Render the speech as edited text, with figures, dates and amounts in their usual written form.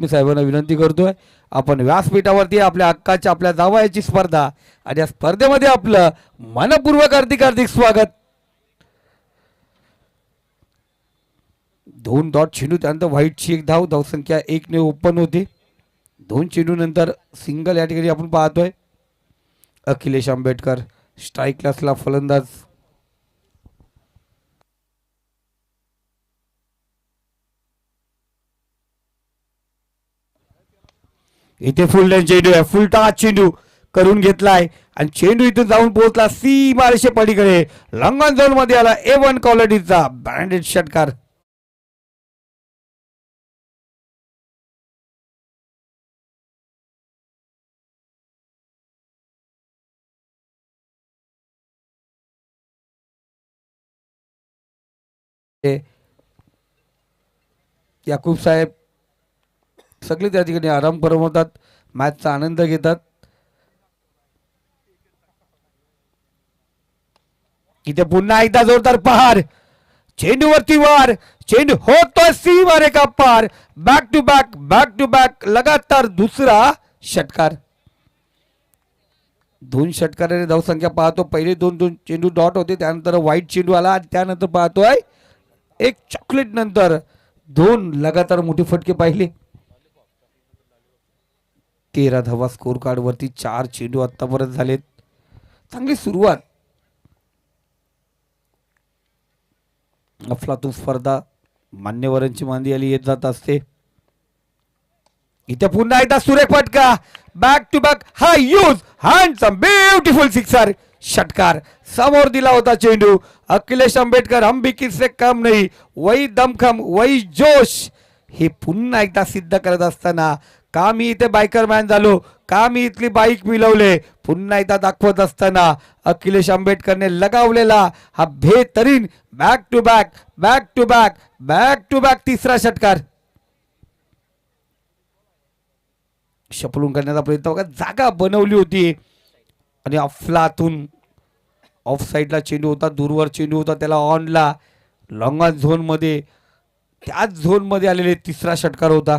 मी साहेबांना विनंती करतोय आपण व्यासपीठावरती आपल्या हक्काच्या आपल्या जावयाची स्पर्धा आणि या स्पर्धेमध्ये आपलं मनपूर्वक हार्दिक हार्दिक स्वागत. 2 डॉट चेंडू त्यानंतर व्हाईटची एक धाव, धावसंख्या 1 ने ओपन होते. 2 चेंडू नंतर सिंगल या ठिकाणी आपण पाहतोय. अखिलेश आंबेडकर स्ट्राईक क्लासला फलंदाज. इथे फुल चेंडू आहे, फुल टॉस चेंडू करून घेतलाय आणि चेंडू इथून जाऊन पोहोचला सीमारेषे पलीकडे. लंगन झोन मध्ये आला A1 क्वालिटीचा ब्रँडेड षटकार. याकूब साहेब सगळे त्या ठिकाणी आराम फरमवतात, मॅचचा आनंद घेतात. इथे पुन्हा एकदा जोरदार पहार, चेंडूवरती वार, चेंडू होतोय सीमारेखा पार. बॅक टू बॅक लगातार दुसरा षटकार. 2 षटकाराने धावसंख्या पाहतो. पहिले 2 चेंडू डॉट होते, त्यानंतर व्हाईट चेंडू आला आणि त्यानंतर पाहतोय एक चॉकलेट नंतर 2 लगातार मोठे फटके पाहिले. 13 धावा स्कोर कार्ड वरती. 4 चेंडू आतापर्यंत झालेत. चांगली सुरुवात. अफलातून स्पर्धा मान्यवरांची मांदी आली येत जात असते. इथे पुन्हा एकदा सुरेख फटका. बॅक टू बॅक हा यूज हँडसम ब्युटिफुल सिक्सर. षटकार समोर दिला होता चेंडू. अखिलेश आंबेडकर हम भी किससे कम नहीं, वही दमखम वही जोश हे पुन्हा एकदा सिद्ध करत असताना का मी इथे बायकर मॅन झालो, का मी इथली बाईक मिळवले, पुन्हा एकदा दाखवत असताना अखिलेश आंबेडकरने लगावलेला हा बेहतरीन बॅक टू बॅक तिसरा षटकार. शपलून करण्याचा प्रयत्न बघा, जागा बनवली होती आणि अफलातून ऑफ साईडला चेंडू होता, दूरवर चेंडू होता, त्याला ऑनला लॉंग झोन मध्ये त्याच झोन मध्ये आलेले तिसरा षटकार होता.